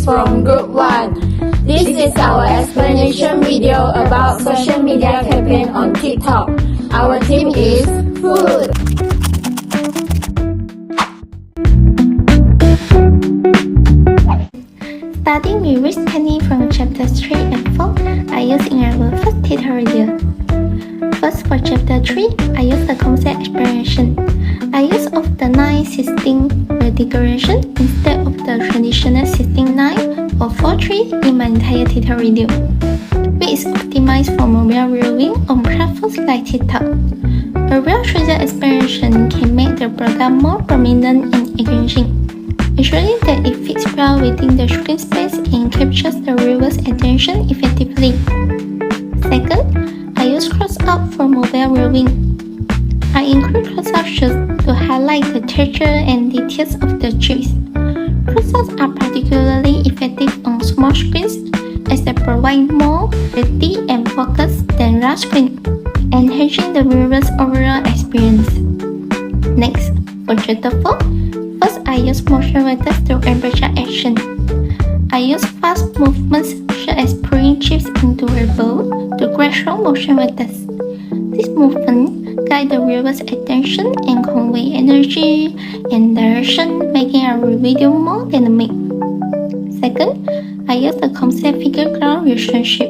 from Group 1. This is our explanation video about social media campaign on TikTok. Our theme is food. Starting with reading from chapters 3 and 4, I use in our first tutorial. First, for chapter 3, I use the concept explanation. I use of the 9-16 configuration instead of the traditional 16-9 or 4-3 in my entire tutorial, which is optimized for mobile viewing on platforms like TikTok. A well-chosen explanation can make the program more prominent and engaging, ensuring that it fits well within the screen space and captures the viewer's attention effectively. Second, I use cross-out for mobile viewing. I include cross-out shots to highlight the texture and details of the chips. Cross-outs are particularly effective on small screens as they provide more clarity and focus than large screens, enhancing the viewer's overall experience. Next, for chapter 4, first I use motion vectors to amplify action. I use fast movements such as pouring chips into a bowl to create strong motion vectors. This movement guides the viewer's attention and convey energy and direction, making our video more dynamic. Second, I use the concept figure-ground relationship.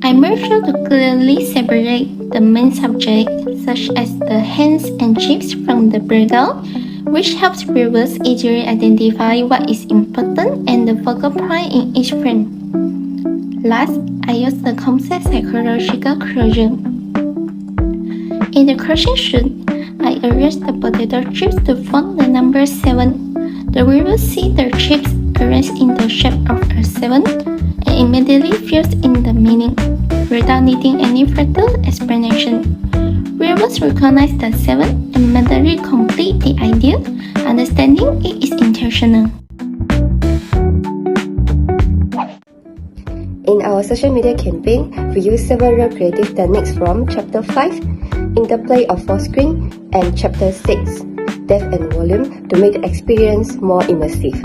I make sure to clearly separate the main subject, such as the hands and chips, from the background, which helps viewers easily identify what is important and the focal point in each frame. Last, I use the concept psychological closure. In the closing shot, I arrange the potato chips to form the number 7. The viewer sees the chips arranged in the shape of a 7 and immediately fills in the meaning, without needing any further explanation. Viewers recognize the 7 and immediately complete the idea, understanding it is intentional. In our social media campaign, we use several creative techniques from Chapter 5, interplay of 4-screen, and Chapter 6, depth and volume, to make the experience more immersive.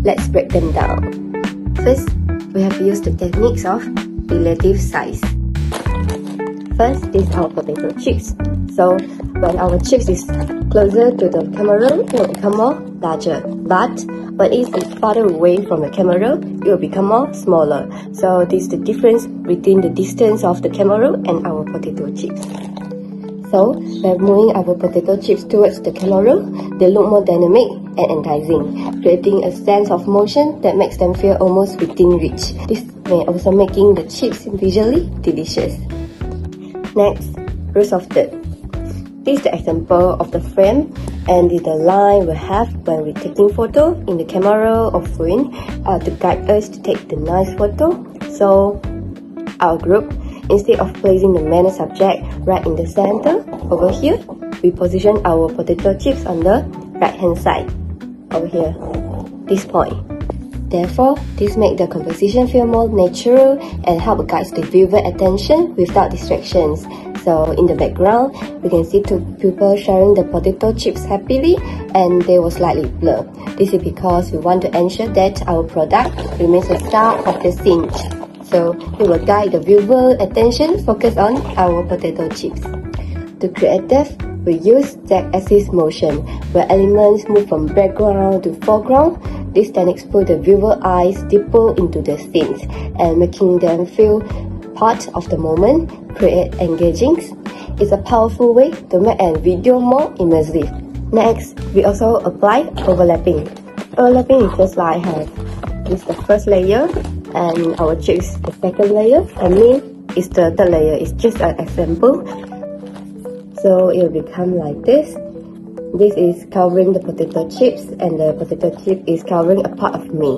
Let's break them down. First, we have used the techniques of relative size. First is our potato chips. So when our chips is closer to the camera, it will become more larger. But when it is farther away from the camera, it will become more smaller. So this is the difference between the distance of the camera and our potato chips. So by moving our potato chips towards the camera, they look more dynamic and enticing, creating a sense of motion that makes them feel almost within reach. This may also making the chips visually delicious. Next, rules of third. This is the example of the frame and the line we have when we're taking photo in the camera or phone to guide us to take the nice photo. So our group, instead of placing the main subject right in the center, over here, we position our potato chips on the right hand side, over here, this point. Therefore, this makes the composition feel more natural and help guide the viewer attention without distractions. So in the background, we can see two people sharing the potato chips happily, and they were slightly blurred. This is because we want to ensure that our product remains the star of the scene. So it will guide the viewer attention focus on our potato chips. To create depth, we use Z-axis motion, where elements move from background to foreground. These techniques put the viewer eyes deeper into the scenes and making them feel part of the moment, create engaging. It's a powerful way to make a video more immersive. Next, we also apply overlapping. Overlapping is just like this is the first layer and our chips the second layer, and me is the third layer. It's just an example. So it will become like this. This is covering the potato chips and the potato chip is covering a part of me.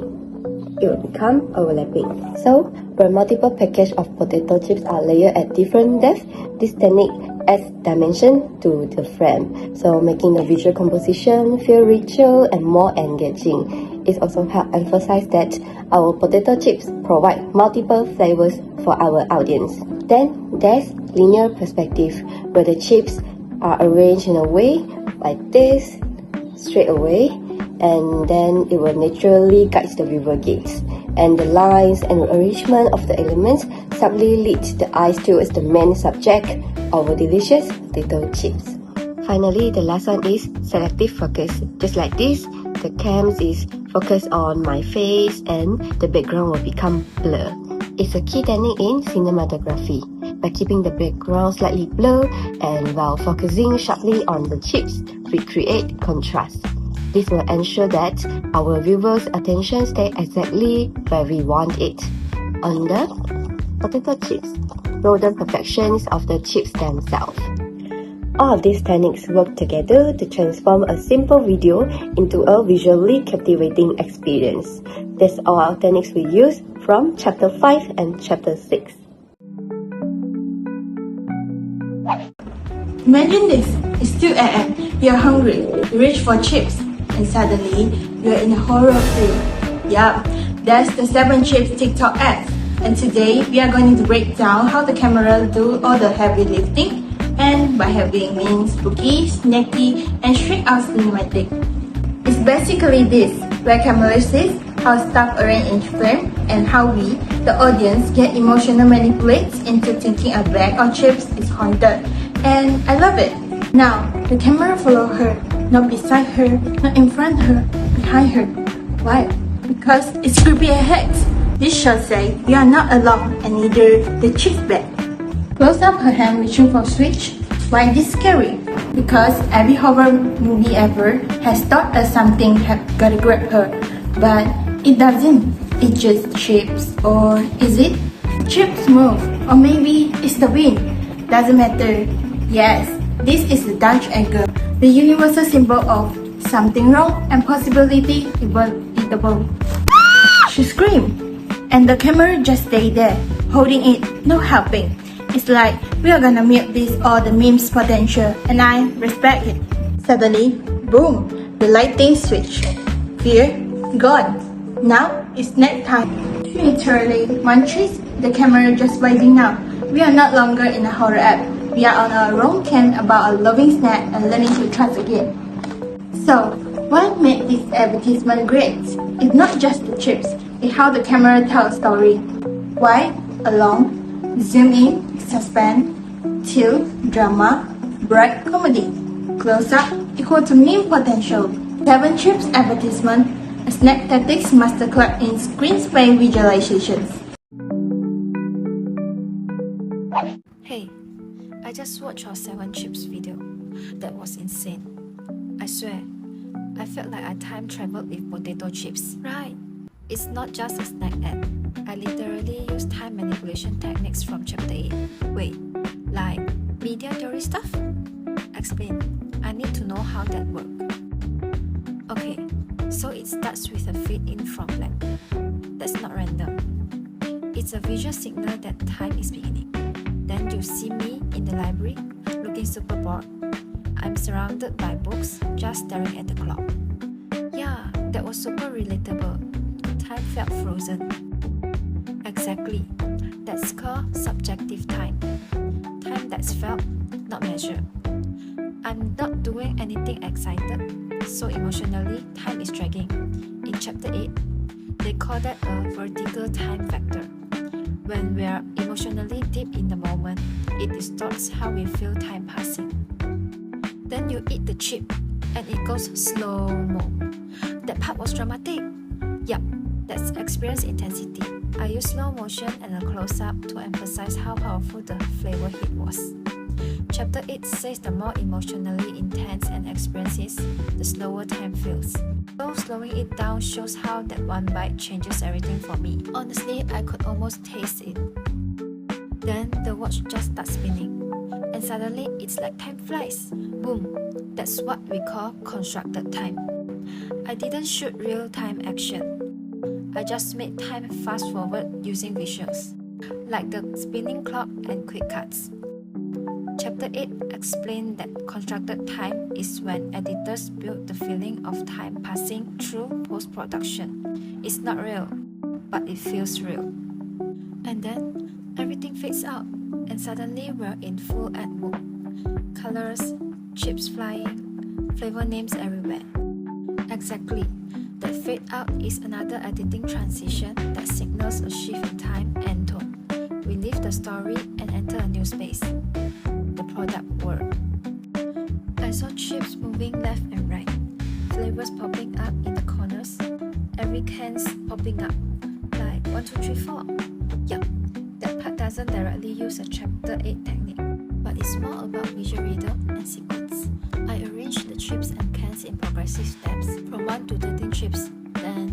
It will become overlapping. So where multiple packages of potato chips are layered at different depths, this technique adds dimension to the frame, so making the visual composition feel richer and more engaging. It also helps emphasize that our potato chips provide multiple flavors for our audience. Then there's linear perspective, where the chips are arranged in a way like this, straight away, and then it will naturally guide the viewer gaze. and the lines and arrangement of the elements subtly lead the eyes towards the main subject, our delicious potato chips. Finally, the last one is selective focus. Just like this, the cam is focused on my face and the background will become blur. It's a key technique in cinematography. By keeping the background slightly blurred and while focusing sharply on the chips, we create contrast. This will ensure that our viewers' attention stays exactly where we want it. On the potato chips, note the perfections of the chips themselves. All of these techniques work together to transform a simple video into a visually captivating experience. That's all our techniques we use from Chapter 5 and Chapter 6. Imagine this, it's 2 AM, you're hungry, you reach for chips, and suddenly, you're in a horror film. Yup, that's the 7-Chips TikTok ads. And today, we are going to break down how the camera do all the heavy lifting, and by heavy means spooky, snacky, and straight out cinematic. It's basically this, where camera sees how stuff arrange in frame, and how we, the audience, get emotional manipulated into thinking a bag of chips is haunted. And I love it. Now, the camera follow her, not beside her, not in front of her, behind her. Why? Because it's creepy ahead. This should say you are not alone and neither the chips bag. Close up her hand reaching for switch. Why this scary? Because every horror movie ever has thought that something had gotta grab her, but it doesn't. It just chips, or is it? Chips move, or maybe it's the wind. Doesn't matter. Yes, this is the Dutch angle, the universal symbol of something wrong and possibility inevitable. She screamed, and the camera just stayed there, holding it, no helping. It's like we are gonna milk this all the memes potential, and I respect it. Suddenly, boom, the lighting switch. Fear gone. Now it's night time. Literally, one trace, the camera just waving now. We are not longer in a horror app. We are on our own camp about a loving snack and learning to trust again. So, what made this advertisement great? It's not just the chips, it's how the camera tells a story. Wide, along, zoom in, suspense, tilt, drama, bright comedy. Close up equal to meme potential. 7-Chips advertisement, a snack tactics masterclass in screen space visualizations. Hey, I just watched your 7-Chips video. That was insane. I swear, I felt like I time traveled with potato chips. Right, it's not just a snack ad. I literally used time manipulation techniques from Chapter 8. Wait, like media theory stuff? Explain. I need to know how that works. Okay, so it starts with a fade in from black. That's not random. It's a visual signal that time is beginning. Then you see me in the library, looking super bored. I'm surrounded by books, just staring at the clock. Yeah, that was super relatable. Time felt frozen. Exactly. That's called subjective time. Time that's felt, not measured. I'm not doing anything excited, so emotionally, time is dragging. In Chapter 8, they call that a vertical time factor. When we are emotionally deep in the moment, it distorts how we feel time passing. Then you eat the chip, and it goes slow-mo. That part was dramatic. Yup, that's experience intensity. I use slow motion and a close-up to emphasize how powerful the flavor hit was. Chapter 8 says the more emotionally intense an experience is, the slower time feels. So slowing it down shows how that one bite changes everything for me. Honestly, I could almost taste it. Then the watch just starts spinning, and suddenly it's like time flies. Boom! That's what we call constructed time. I didn't shoot real-time action. I just made time fast forward using visuals, like the spinning clock and quick cuts. Chapter 8 explained that constructed time is when editors build the feeling of time passing through post-production. It's not real, but it feels real. And then, everything fades out, and suddenly we're in full ad mode. Colors, chips flying, flavor names everywhere. Exactly. The fade out is another editing transition that signals a shift in time and tone. We leave the story and enter a new space, the product world. I saw chips moving left and right, flavors popping up in the corners, every can's popping up, like 1, 2, 3, 4. Yup, that part doesn't directly use a chapter 8 technique, but it's more about visual rhythm and sequence. I arranged the chips and cans in progressive steps, from 1 to 13 chips, then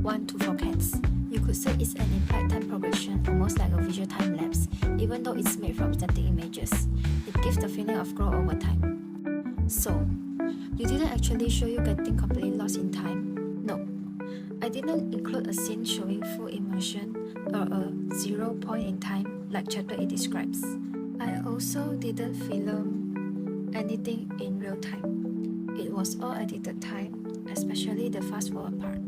1 to 4 cans. You could say it's an implied time progression, almost like a visual time lapse, even though it's made from static images. It gives the feeling of growth over time. So, you didn't actually show you getting completely lost in time? No. I didn't include a scene showing full immersion or a 0 point in time like chapter 8 describes. I also didn't film anything in real time. It was all edited time, especially the fast forward part.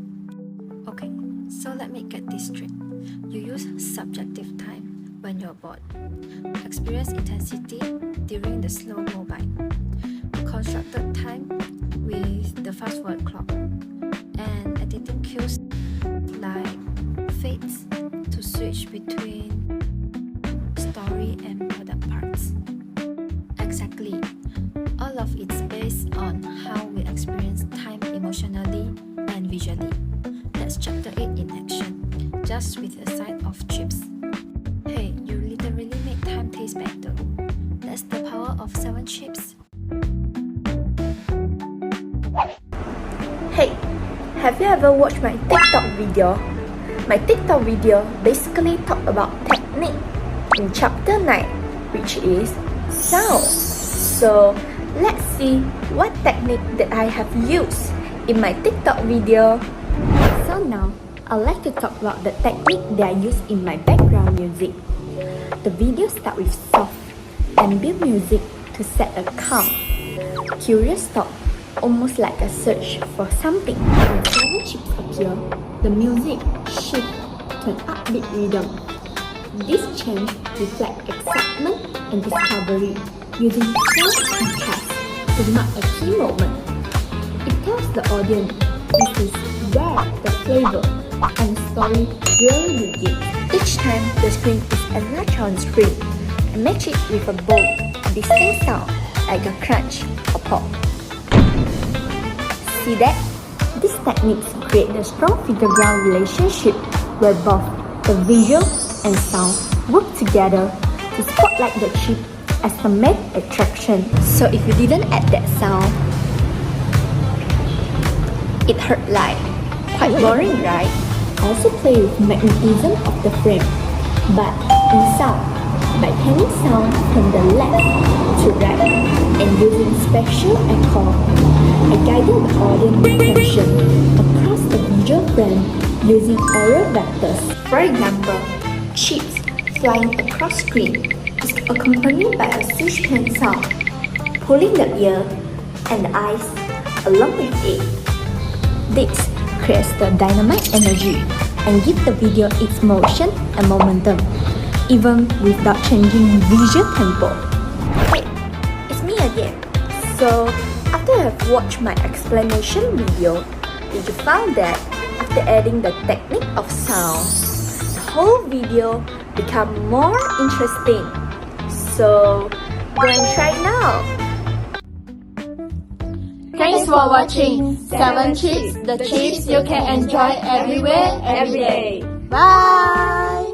Okay, so let me get this straight. You use subjective time when you're bored, experience intensity during the slow mo by, constructed time with the fast forward clock, and editing cues like fades to switch between story and product parts. Exactly. All of it's based on how we experience time emotionally and visually. That's chapter 8 in action, just with a side of chips. Hey, you literally make time taste better. That's the power of 7-chips. Hey, have you ever watched my TikTok video? My TikTok video basically talk about technique in chapter 9, which is sound. So let's see what technique that I have used in my TikTok video. So now, I'd like to talk about the technique that I use in my background music. The video starts with soft ambient music to set a calm, curious thought, almost like a search for something. When 7 chips appear, the music shifts to an upbeat rhythm. This change reflects excitement and discovery, using sound and cast to mark a key moment. It tells the audience this is where the flavor and story really begins. Each time the screen is enlarged on screen, I match it with a bold, distinct sound like a crunch or pop. See that? These techniques create a strong figure-ground relationship where both the visual and sound work together to spotlight the chip as the main attraction. So if you didn't add that sound, it hurt like quite boring, right? I also play with magnetism of the frame, but in sound, by panning sound from the left to right and using special echo, I guided the audience attention across the visual frame using aural vectors. For example, chips flying across screen is accompanied by a swoosh pan sound, pulling the ear and the eyes along with it. This creates the dynamic energy and gives the video its motion and momentum, even without changing visual tempo. Hey, it's me again. So, after I have watched my explanation video, did you find that after adding the technique of sound, the whole video become more interesting? So, go and try now! Thanks for watching 7-chips, the chips you can enjoy everywhere, every day. Bye!